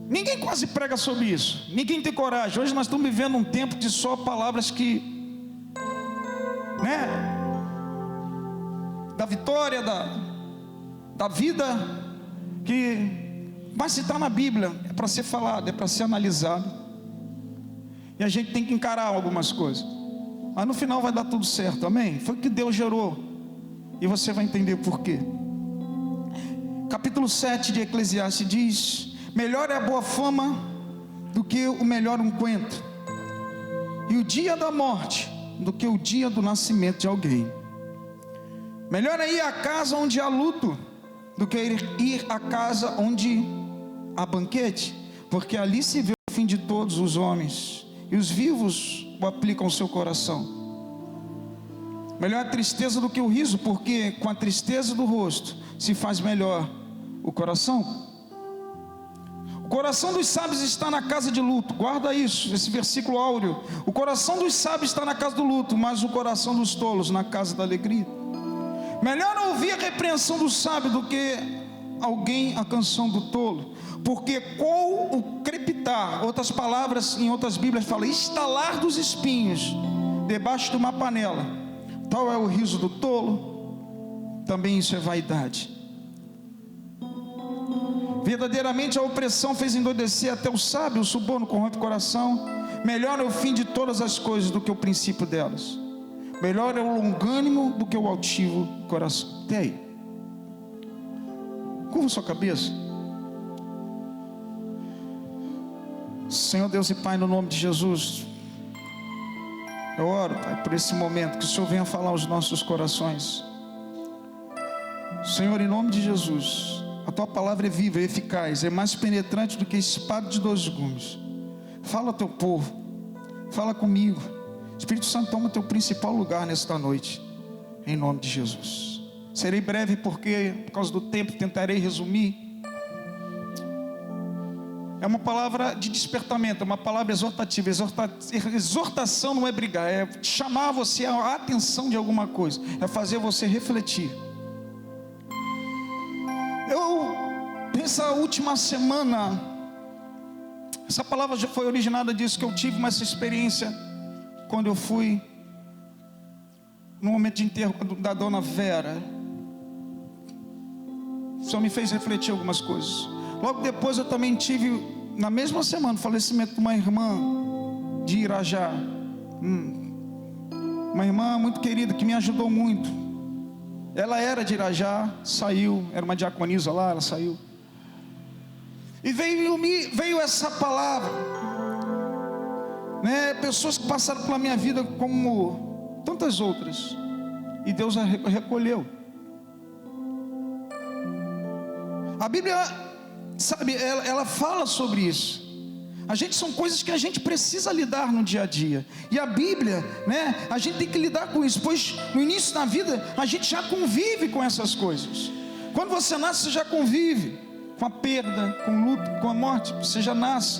Ninguém quase prega sobre isso, ninguém tem coragem. Hoje nós estamos vivendo um tempo de só palavras que, né, da vitória, da vida, mas se está na Bíblia, é para ser falado, é para ser analisado, e a gente tem que encarar algumas coisas, mas no final vai dar tudo certo, amém? Foi o que Deus gerou, e você vai entender por quê. Capítulo 7 de Eclesiastes diz: melhor é a boa fama do que o melhor unguento, e o dia da morte do que o dia do nascimento de alguém. Melhor é ir à casa onde há luto do que ir à casa onde há banquete, porque ali se vê o fim de todos os homens, e os vivos o aplicam ao seu coração. Melhor a tristeza do que o riso, porque com a tristeza do rosto se faz melhor o coração. O coração dos sábios está na casa de luto. Guarda isso, esse versículo áureo. O coração dos sábios está na casa do luto, mas o coração dos tolos na casa da alegria. Melhor ouvir a repreensão do sábio do que alguém a canção do tolo, porque com o crepitar, outras palavras em outras bíblias fala estalar dos espinhos debaixo de uma panela, tal é o riso do tolo. Também isso é vaidade. Verdadeiramente a opressão fez endoidecer até o sábio, o suborno corrompe o coração. Melhor é o fim de todas as coisas do que o princípio delas. Melhor é o longânimo do que o altivo coração. Até aí. Curva sua cabeça. Senhor Deus e Pai, no nome de Jesus, eu oro, Pai, por esse momento, que o Senhor venha falar aos nossos corações. Senhor, em nome de Jesus, a Tua palavra é viva, é eficaz, é mais penetrante do que espada de 2 gumes. Fala ao Teu povo, fala comigo. Espírito Santo, toma o Teu principal lugar nesta noite, em nome de Jesus. Serei breve porque, por causa do tempo, tentarei resumir. É uma palavra de despertamento, é uma palavra exortativa. Exortação não é brigar, é chamar você a atenção de alguma coisa, é fazer você refletir. Nessa última semana, essa palavra já foi originada disso, que eu tive uma experiência quando eu fui no momento de enterro da dona Vera. Só me fez refletir algumas coisas. Logo depois eu também tive, na mesma semana, o falecimento de uma irmã de Irajá, uma irmã muito querida, que me ajudou muito. Ela era de Irajá, saiu, era uma diaconisa lá, ela saiu. E veio essa palavra, né? Pessoas que passaram pela minha vida como tantas outras, e Deus a recolheu. A Bíblia, sabe, ela fala sobre isso. São coisas que a gente precisa lidar no dia a dia. E a Bíblia, né, a gente tem que lidar com isso, pois no início da vida a gente já convive com essas coisas. Quando você nasce, você já convive com a perda, com o luto, com a morte. Você já nasce.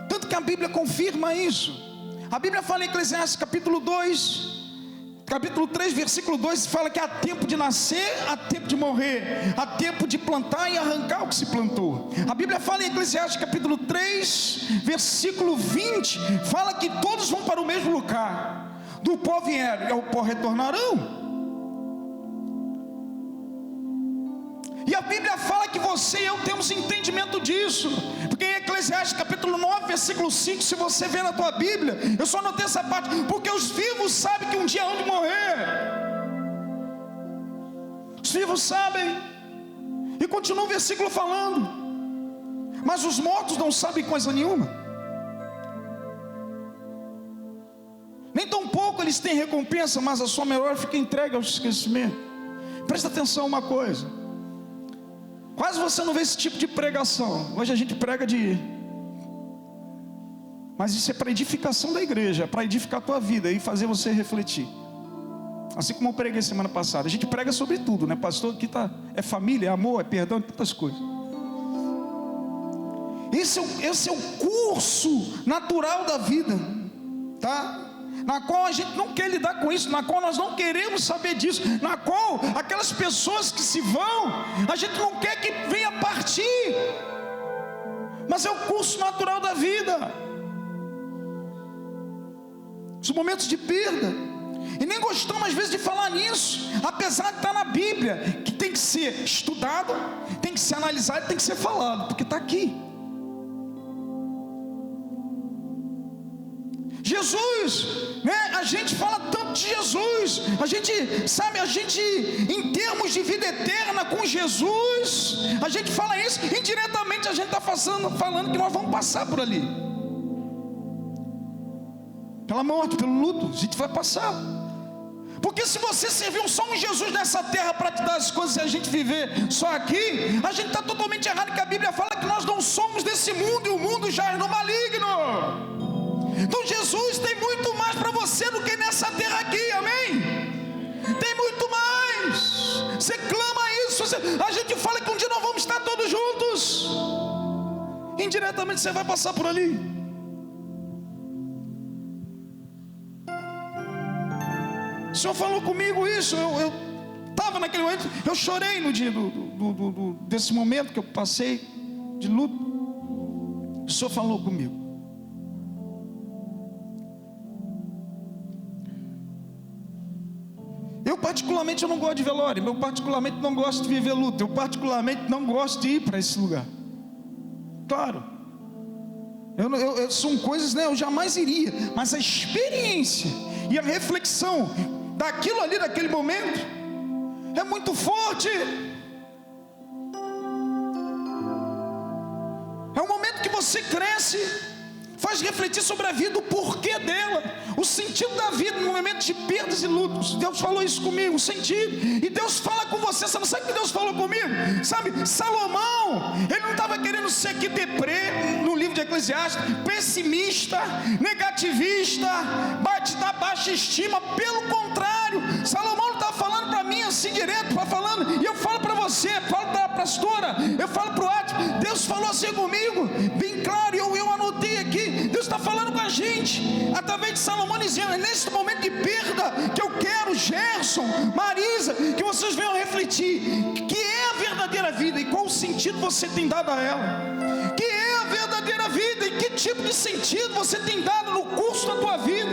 Tanto que a Bíblia confirma isso. A Bíblia fala em Eclesiastes capítulo 2, capítulo 3, versículo 2, fala que há tempo de nascer, há tempo de morrer, há tempo de plantar e arrancar o que se plantou. A Bíblia fala em Eclesiastes capítulo 3, versículo 20, fala que todos vão para o mesmo lugar. Do pó vieram e ao pó retornarão. E a Bíblia fala que você e eu temos entendimento disso, porque em Eclesiastes capítulo 9, versículo 5, se você ver na tua Bíblia, eu só anotei essa parte, porque os vivos sabem que um dia hão de morrer. Os vivos sabem. E continua o versículo falando, mas os mortos não sabem coisa nenhuma, nem tão pouco eles têm recompensa, mas a sua memória fica entregue ao esquecimento. Presta atenção uma coisa, quase você não vê esse tipo de pregação. Hoje a gente prega mas isso é para edificação da igreja, é para edificar a tua vida e fazer você refletir. Assim como eu preguei semana passada, a gente prega sobre tudo, né? Pastor, aqui é família, é amor, é perdão, é tantas coisas. Esse é o curso natural da vida, tá? Na qual a gente não quer lidar com isso, na qual nós não queremos saber disso, na qual aquelas pessoas que se vão, a gente não quer que venha partir. Mas curso natural da vida. Os momentos de perda. E nem gostamos às vezes de falar nisso, apesar de estar na Bíblia, que tem que ser estudado, tem que ser analisado, tem que ser falado, porque está aqui. Jesus, né? A gente fala tanto de Jesus, a gente em termos de vida eterna com Jesus, a gente fala isso, indiretamente a gente está falando que nós vamos passar por ali, pela morte, pelo luto, a gente vai passar. Porque se você serviu só um Jesus nessa terra para te dar as coisas e a gente viver só aqui, a gente está totalmente errado, que a Bíblia fala que nós não somos desse mundo e o mundo já é no maligno. Então Jesus tem muito mais para você do que nessa terra aqui, amém? Tem muito mais. Você clama isso, a gente fala que um dia nós vamos estar todos juntos. Indiretamente você vai passar por ali. O Senhor falou comigo isso. Eu estava naquele momento, eu chorei no dia desse momento que eu passei de luto. O Senhor falou comigo. Eu particularmente não gosto de velório. Eu particularmente não gosto de viver luto. Eu particularmente não gosto de ir para esse lugar. Claro, são coisas, né? Eu jamais iria. Mas a experiência e a reflexão daquilo ali, daquele momento, é muito forte. É um momento que você cresce, faz refletir sobre a vida, o porquê dela, o sentido da vida no momento de perdas e lutos. Deus falou isso comigo, o sentido. E Deus fala com você. Você não sabe o que Deus falou comigo? Sabe, Salomão, ele não estava querendo ser aqui deprê, no livro de Eclesiastes, pessimista, negativista, da baixa estima. Pelo contrário, Salomão não estava falando para mim assim direto, falando, e eu falo para você, falo para a pastora, eu falo para o Átimo. Deus falou assim comigo, bem claro, e eu anotei aqui. Deus está falando com a gente através de Salomão, dizendo: é nesse momento de perda que eu quero, Gerson, Marisa, que vocês venham refletir que é a verdadeira vida e qual o sentido você tem dado a ela. Que é a verdadeira vida e que tipo de sentido você tem dado no curso da tua vida.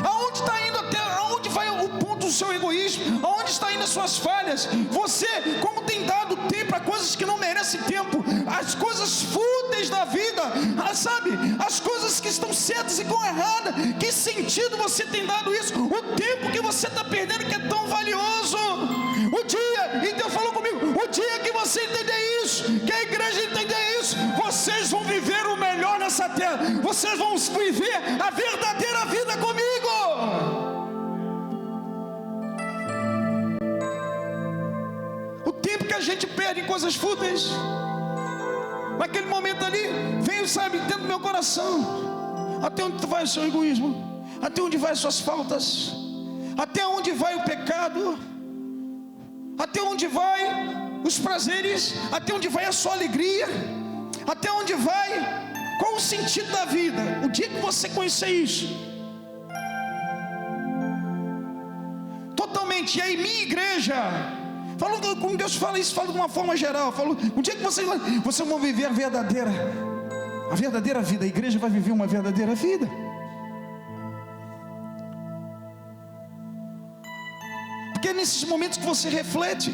Aonde está indo, aonde vai o ponto do seu egoísmo? Aonde está indo as suas falhas? Você, como tem dado tempo a coisas que não merecem tempo, as coisas fúteis da vida, sabe, as coisas que estão certas e com errada. Que sentido você tem dado isso? O tempo que você está perdendo, que é tão valioso. O dia, e Deus falou comigo, o dia que você entender isso, que a igreja entender isso, vocês vão viver o melhor nessa terra. Vocês vão viver a verdadeira vida comigo. O tempo que a gente perde em coisas fúteis, naquele momento ali, veio, sabe, dentro do meu coração: até onde vai o seu egoísmo? Até onde vai as suas faltas? Até onde vai o pecado? Até onde vai os prazeres? Até onde vai a sua alegria? Até onde vai? Qual o sentido da vida? O dia que você conhecer isso totalmente, e aí minha igreja, falando como Deus fala isso, fala de uma forma geral, falou: o dia que vocês vão viver a verdadeira vida, a igreja vai viver uma verdadeira vida. Porque é nesses momentos que você reflete,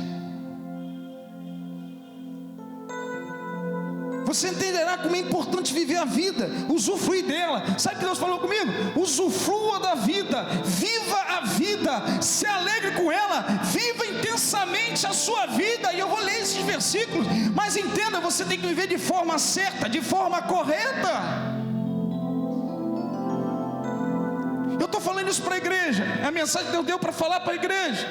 você entenderá como é importante viver a vida, usufruir dela. Sabe o que Deus falou comigo? Usufrua da vida, viva a vida, se alegre com ela, viva intensamente a sua vida. E eu vou ler esses versículos, mas entenda, você tem que viver de forma certa, de forma correta. Eu estou falando isso para a igreja, é a mensagem que Deus deu para falar para a igreja.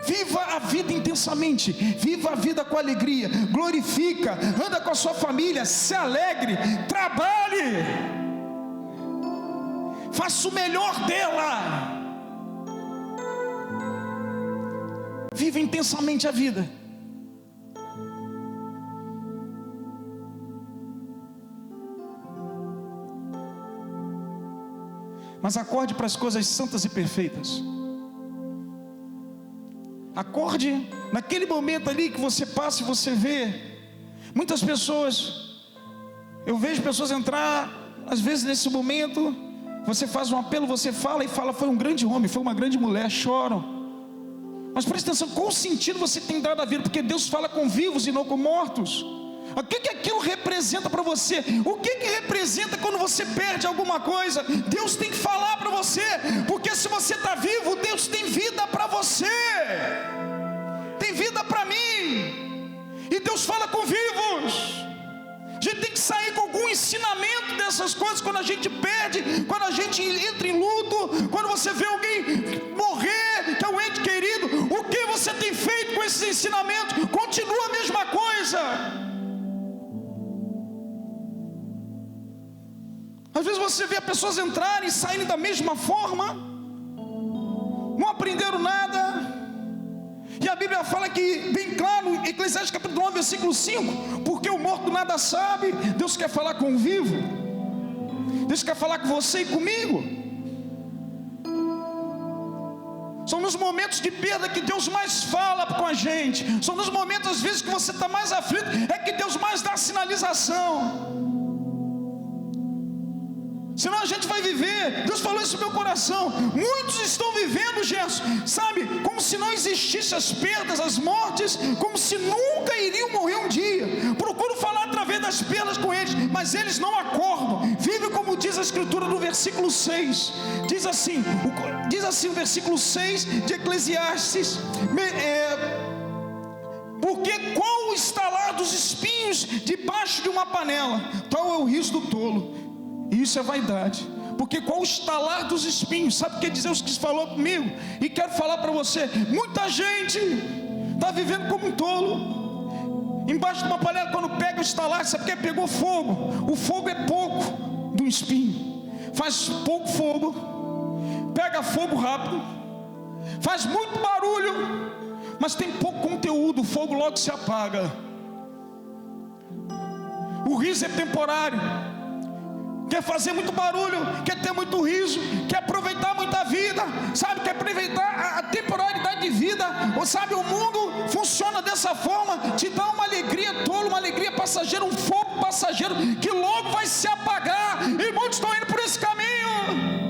Viva a vida intensamente, viva a vida com alegria, glorifica, anda com a sua família, se alegre, trabalhe, faça o melhor dela. Viva intensamente a vida. Mas acorde para as coisas santas e perfeitas. Acorde naquele momento ali que você passa e você vê muitas pessoas Eu vejo pessoas entrar, às vezes nesse momento, você faz um apelo, você fala e fala, foi um grande homem, foi uma grande mulher, choram. Mas preste atenção, qual sentido você tem dado à vida? Porque Deus fala com vivos e não com mortos. O que aquilo representa para você? O que representa quando você perde alguma coisa? Deus tem que falar para você, porque se você está vivo, Deus tem vida para você, tem vida para mim, e Deus fala com vivos. A gente tem que sair com algum ensinamento dessas coisas. Quando a gente perde, quando a gente entra em luto, quando você vê alguém morrer, que é um ente querido, o que você tem feito com esses ensinamentos? Continua a mesma coisa. Às vezes você vê pessoas entrarem e saírem da mesma forma, não aprenderam nada. E a Bíblia fala que, bem claro, em Eclesiastes capítulo 9, versículo 5, porque o morto nada sabe. Deus quer falar com o vivo. Deus quer falar com você e comigo. São nos momentos de perda que Deus mais fala com a gente. São nos momentos, às vezes, que você está mais aflito, é que Deus mais dá sinalização. Senão a gente vai viver, Deus falou isso no meu coração, muitos estão vivendo, Gerson, sabe, como se não existissem as perdas, as mortes, como se nunca iriam morrer um dia. Procuro falar através das perdas com eles, mas eles não acordam, vivem como diz a Escritura no versículo 6, diz assim o versículo 6 de Eclesiastes, porque qual o estalar dos espinhos debaixo de uma panela, tal é o riso do tolo. E isso é vaidade. Porque qual o estalar dos espinhos? Sabe o que dizer os que falou comigo? E quero falar para você, muita gente está vivendo como um tolo. Embaixo de uma panela, quando pega o estalar, sabe o que? Pegou fogo. O fogo é pouco do espinho. Faz pouco fogo, pega fogo rápido, faz muito barulho, mas tem pouco conteúdo. O fogo logo se apaga. O riso é temporário. Quer fazer muito barulho, quer ter muito riso, quer aproveitar muita vida, sabe, quer aproveitar a temporalidade de vida, ou sabe, o mundo funciona dessa forma, te dá uma alegria tola, uma alegria passageira, um fogo passageiro, que logo vai se apagar, e muitos estão indo por esse caminho.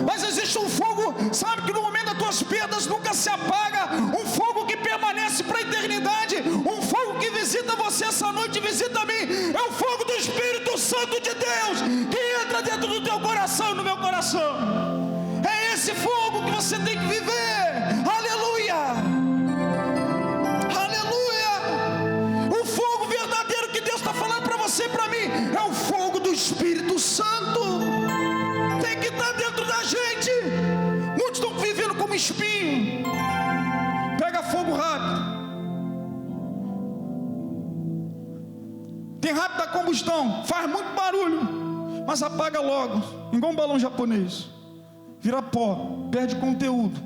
Mas existe um fogo, sabe, que no momento das tuas perdas nunca se apaga, um fogo que permanece para a eternidade, um fogo que visita você essa noite, visita a mim, é o fogo do Espírito Santo de Deus, que entra dentro do teu coração e no meu coração. É esse fogo que você tem que viver. Aleluia, aleluia. O fogo verdadeiro que Deus está falando para você e para mim é o fogo do Espírito Santo. Tem que estar dentro da gente. Muitos estão vivendo como espinho. Pega fogo rápido, tem rápida combustão, faz muito barulho, mas apaga logo, igual um balão japonês, vira pó, perde conteúdo.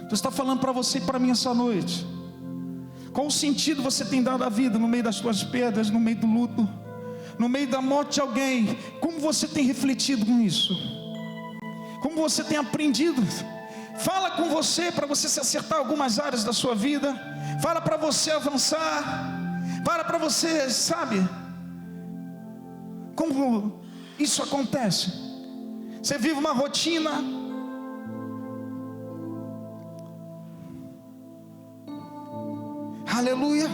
Deus está falando para você e para mim essa noite. Qual o sentido você tem dado à vida no meio das suas perdas, no meio do luto, no meio da morte de alguém? Como você tem refletido com isso? Como você tem aprendido? Fala com você para você se acertar algumas áreas da sua vida. Fala para você avançar. Fala para você, sabe, como isso acontece. Você vive uma rotina, aleluia.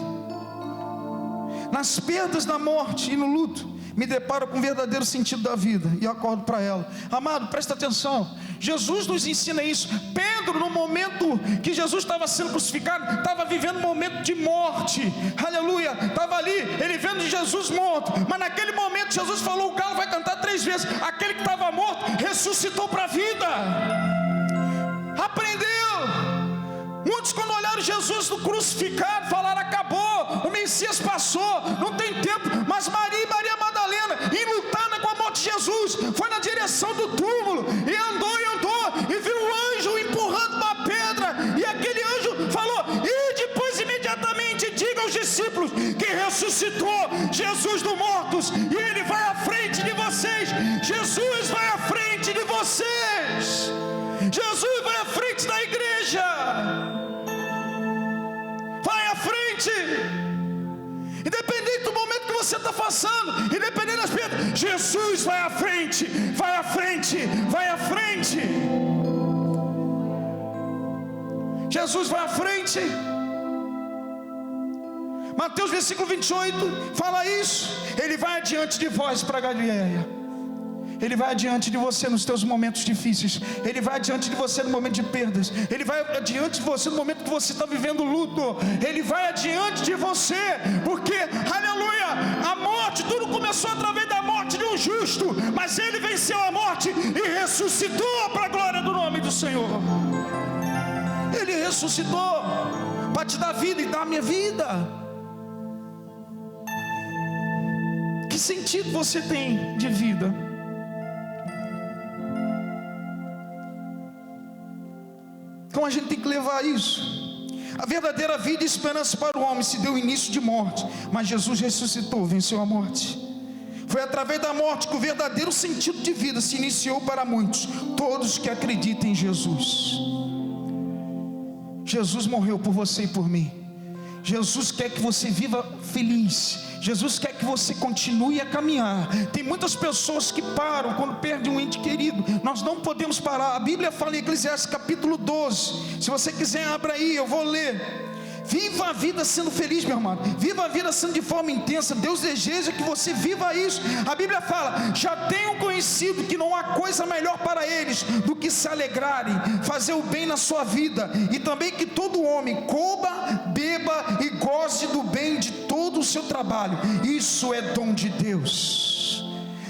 Nas perdas da morte e no luto, me deparo com o verdadeiro sentido da vida e acordo para ela. Amado, presta atenção, Jesus nos ensina isso. Pedro, no momento que Jesus estava sendo crucificado, estava vivendo um momento de morte, aleluia, estava ali, ele vendo Jesus morto, mas naquele momento Jesus falou, o galo vai cantar 3 vezes, aquele que estava morto, ressuscitou para a vida, aprendeu. Muitos quando olharam Jesus no crucificado, falaram, acabou, o Messias passou, não tem tempo. Mas Maria e Maria Madalena, enlutada com a morte de Jesus, foi na direção do túmulo, e andou, e viu um anjo empurrando uma pedra, e aquele anjo falou, e depois imediatamente diga aos discípulos, que ressuscitou Jesus dos mortos, e ele vai à frente de vocês. Jesus vai à frente de vocês, Jesus vai à frente da igreja, vai à frente, independente passando, independente das pedras, Jesus vai à frente, vai à frente, vai à frente. Jesus vai à frente. Mateus versículo 28 fala isso. Ele vai adiante de vós para Galileia. Ele vai adiante de você nos teus momentos difíceis. Ele vai adiante de você no momento de perdas. Ele vai adiante de você no momento que você está vivendo luto. Ele vai adiante de você, porque, aleluia, a morte, tudo começou através da morte de um justo, mas ele venceu a morte e ressuscitou para a glória do nome do Senhor. Ele ressuscitou para te dar vida e dar a minha vida. Que sentido você tem de vida? Então a gente tem que levar isso. A verdadeira vida e esperança para o homem se deu início de morte, mas Jesus ressuscitou, venceu a morte. Foi através da morte que o verdadeiro sentido de vida se iniciou para muitos, todos que acreditam em Jesus. Jesus morreu por você e por mim. Jesus quer que você viva feliz. Jesus quer que você continue a caminhar. Tem muitas pessoas que param quando perdem um ente querido. Nós não podemos parar. A Bíblia fala em Eclesiastes capítulo 12. Se você quiser, abra aí, eu vou ler. Viva a vida sendo feliz, meu amado. Viva a vida sendo de forma intensa. Deus deseja que você viva isso. A Bíblia fala: já tenham conhecido que não há coisa melhor para eles do que se alegrarem, fazer o bem na sua vida, e também que todo homem coma, beba e goze do bem de todo o seu trabalho. Isso é dom de Deus.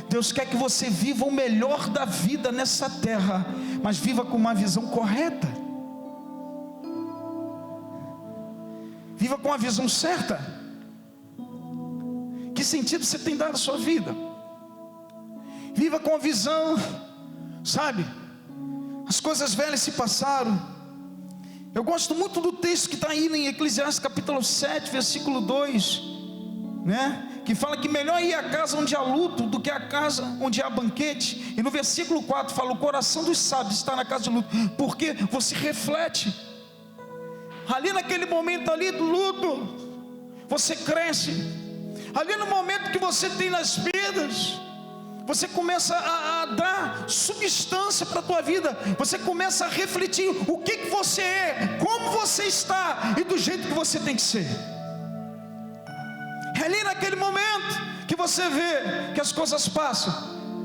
Deus quer que você viva o melhor da vida nessa terra, mas viva com uma visão correta. Viva com a visão certa. Que sentido você tem dado à sua vida? Viva com a visão, sabe? As coisas velhas se passaram. Eu gosto muito do texto que está aí em Eclesiastes capítulo 7, versículo 2, né? Que fala que melhor ir à casa onde há luto do que à casa onde há banquete. E no versículo 4 fala: o coração dos sábios está na casa de luto, porque você reflete. Ali naquele momento ali do luto, você cresce. Ali no momento que você tem nas perdas, você começa a dar substância para a tua vida. Você começa a refletir o que você é, como você está e do jeito que você tem que ser. É ali naquele momento que você vê que as coisas passam,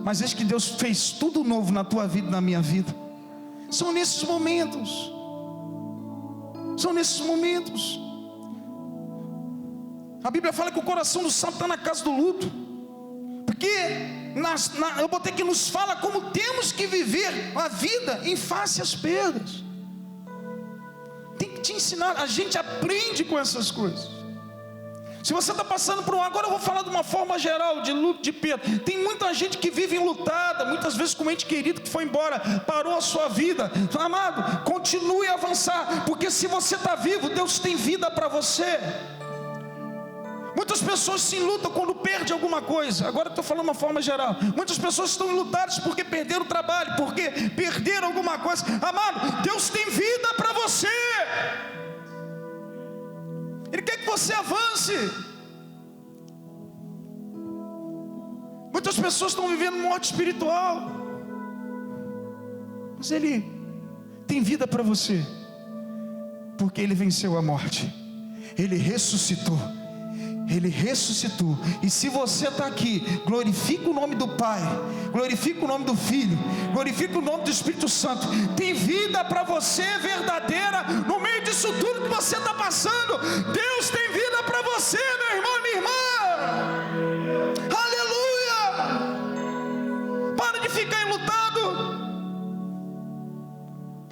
mas eis que Deus fez tudo novo na tua vida e na minha vida. São nesses momentos. São nesses momentos. A Bíblia fala que o coração do sábio está na casa do luto, porque eu botei que nos fala como temos que viver a vida em face às perdas. Tem que te ensinar. A gente aprende com essas coisas. Se você está passando por agora eu vou falar de uma forma geral de luto, de perda. Tem muita gente que vive enlutada, muitas vezes com um ente querido que foi embora, parou a sua vida. Amado, continue a avançar, porque se você está vivo, Deus tem vida para você. Muitas pessoas se enlutam quando perdem alguma coisa. Agora eu estou falando de uma forma geral. Muitas pessoas estão enlutadas porque perderam o trabalho, porque perderam alguma coisa. Amado, Deus tem vida para você. Ele quer que você avance. Muitas pessoas estão vivendo morte espiritual, mas Ele tem vida para você, porque Ele venceu a morte. Ele ressuscitou. Ele ressuscitou. E se você está aqui, glorifica o nome do Pai, glorifica o nome do Filho, glorifica o nome do Espírito Santo. Tem vida para você verdadeira no meio disso tudo que você está passando. Deus tem vida para você, meu irmão, minha irmã. Aleluia. Para de ficar enlutado.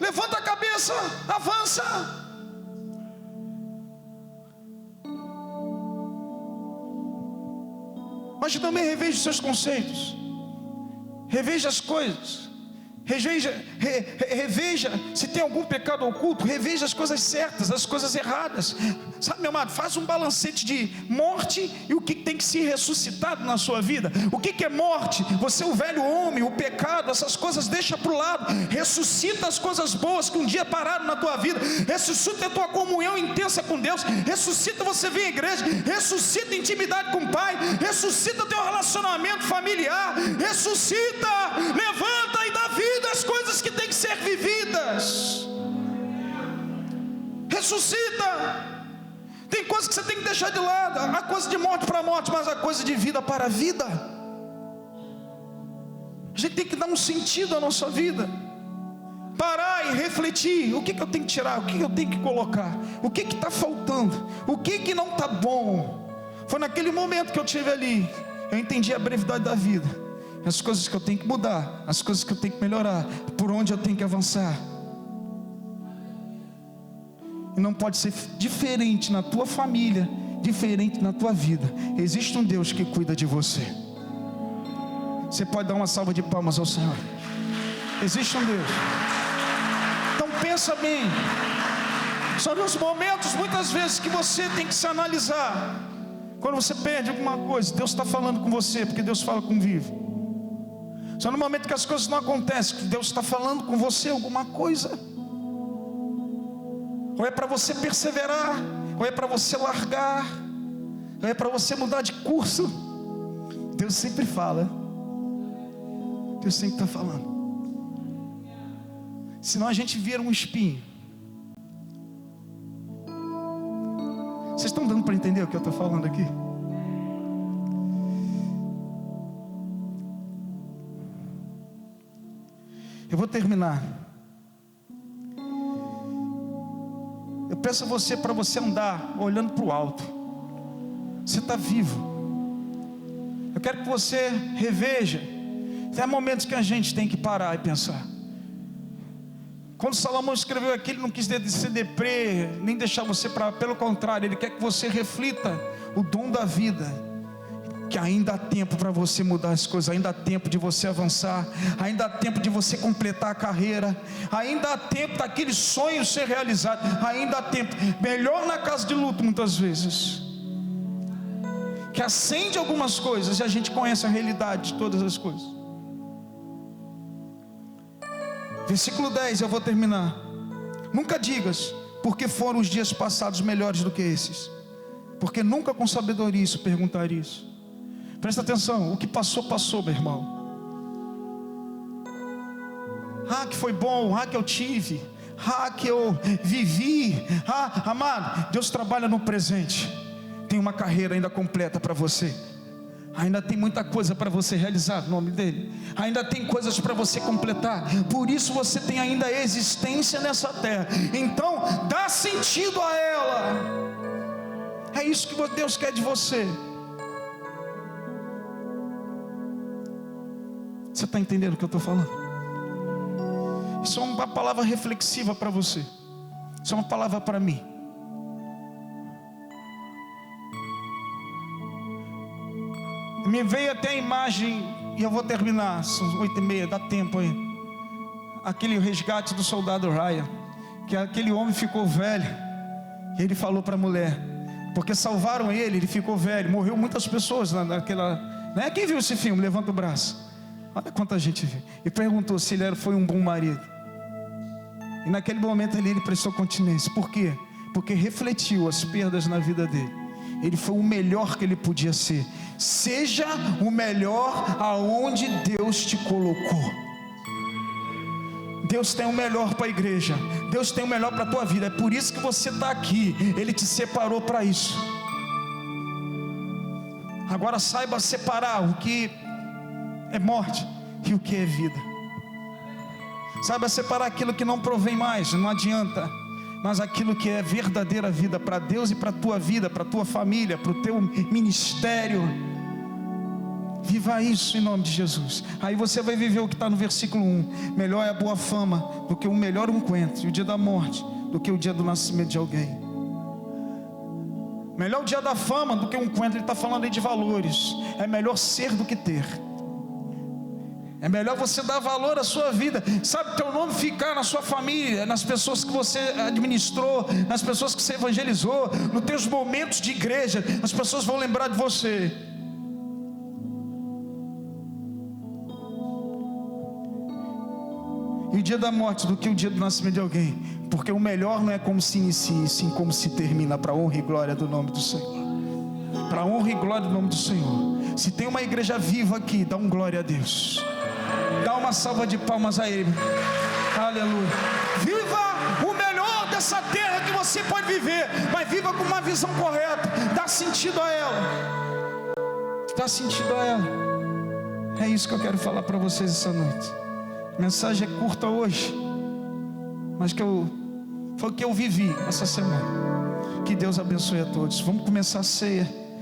Levanta a cabeça, avança. Mas também reveja os seus conceitos, reveja as coisas Reveja se tem algum pecado oculto. Reveja as coisas certas, as coisas erradas. Sabe, meu amado, faz um balancete de morte e o que tem que ser ressuscitado na sua vida. O que é morte? Você, o velho homem, o pecado, essas coisas deixa para o lado. Ressuscita as coisas boas que um dia pararam na tua vida. Ressuscita a tua comunhão intensa com Deus. Ressuscita você vir à igreja. Ressuscita a intimidade com o Pai. Ressuscita teu relacionamento familiar. Ressuscita, levanta e dá vida às coisas que têm que ser vividas. Ressuscita. Tem coisas que você tem que deixar de lado. Há coisa de morte para morte, mas há coisa de vida para a vida. A gente tem que dar um sentido à nossa vida. Parar e refletir. O que eu tenho que tirar? O que eu tenho que colocar? O que está faltando? O que não está bom? Foi naquele momento que eu tive ali, eu entendi a brevidade da vida, as coisas que eu tenho que mudar, as coisas que eu tenho que melhorar, por onde eu tenho que avançar. E não pode ser diferente na tua família, diferente na tua vida. Existe um Deus que cuida de você. Você pode dar uma salva de palmas ao Senhor. Existe um Deus. Então pensa bem. São nos momentos, muitas vezes, que você tem que se analisar. Quando você perde alguma coisa, Deus está falando com você, porque Deus fala com o vivo. Só no momento que as coisas não acontecem, que Deus está falando com você alguma coisa. Ou é para você perseverar, ou é para você largar, ou é para você mudar de curso. Deus sempre fala. Deus sempre está falando. Senão a gente vira um espinho. Vocês estão dando para entender o que eu estou falando aqui? Eu vou terminar. Eu peço a você, para você andar olhando para o alto. Você está vivo. Eu quero que você reveja. Tem momentos que a gente tem que parar e pensar. Quando Salomão escreveu aqui, ele não quis ser deprê, nem deixar você para, pelo contrário, ele quer que você reflita o dom da vida, que ainda há tempo para você mudar as coisas, ainda há tempo de você avançar, ainda há tempo de você completar a carreira, ainda há tempo daquele sonho ser realizado, ainda há tempo. Melhor na casa de luto muitas vezes, que acende algumas coisas e a gente conhece a realidade de todas as coisas. Versículo 10, eu vou terminar. Nunca digas, porque foram os dias passados melhores do que esses, porque nunca com sabedoria isso perguntar isso. Presta atenção, o que passou, passou, meu irmão. Que foi bom, que eu tive, que eu vivi. Amado, Deus trabalha no presente. Tem uma carreira ainda completa para você. Ainda tem muita coisa para você realizar no nome dele. Ainda tem coisas para você completar. Por isso você tem ainda existência nessa terra. Então dá sentido a ela. É isso que Deus quer de você. Você está entendendo o que eu estou falando? Isso é uma palavra reflexiva para você. Isso é uma palavra para mim. Me veio até a imagem, e eu vou terminar, são 8h30, dá tempo aí. Aquele resgate do soldado Ryan, que aquele homem ficou velho, e ele falou para a mulher, porque salvaram ele, ele ficou velho, morreu muitas pessoas naquela, né? Quem viu esse filme? Levanta o braço. Olha quanta gente viu. E perguntou se ele foi um bom marido. E naquele momento ali ele prestou continência. Por quê? Porque refletiu as perdas na vida dele. Ele foi o melhor que ele podia ser. Seja o melhor aonde Deus te colocou. Deus tem o melhor para a igreja. Deus tem o melhor para a tua vida. É por isso que você está aqui. Ele te separou para isso. Agora saiba separar o que é morte e o que é vida. Saiba separar aquilo que não provém mais, não adianta. Mas aquilo que é verdadeira vida para Deus e para a tua vida, para a tua família, para o teu ministério. Viva isso em nome de Jesus. Aí você vai viver o que está no versículo 1. Melhor é a boa fama do que o melhor encontro, e o dia da morte do que o dia do nascimento de alguém. Melhor o dia da fama do que um encontro. Ele está falando aí de valores. É melhor ser do que ter. É melhor você dar valor à sua vida. Sabe, teu nome ficar na sua família, nas pessoas que você administrou, nas pessoas que você evangelizou, nos teus momentos de igreja, as pessoas vão lembrar de você. E o dia da morte do que o dia do nascimento de alguém, porque o melhor não é como se inicia, sim como se termina, para a honra e glória do nome do Senhor. Para a honra e glória do nome do Senhor. Se tem uma igreja viva aqui, dá um glória a Deus, dá uma salva de palmas a Ele. Aleluia. Viva o melhor dessa terra que você pode viver, mas viva com uma visão correta. Dá sentido a ela. Dá sentido a ela. É isso que eu quero falar para vocês essa noite. A mensagem é curta hoje, mas foi o que eu vivi essa semana. Que Deus abençoe a todos. Vamos começar a ceia.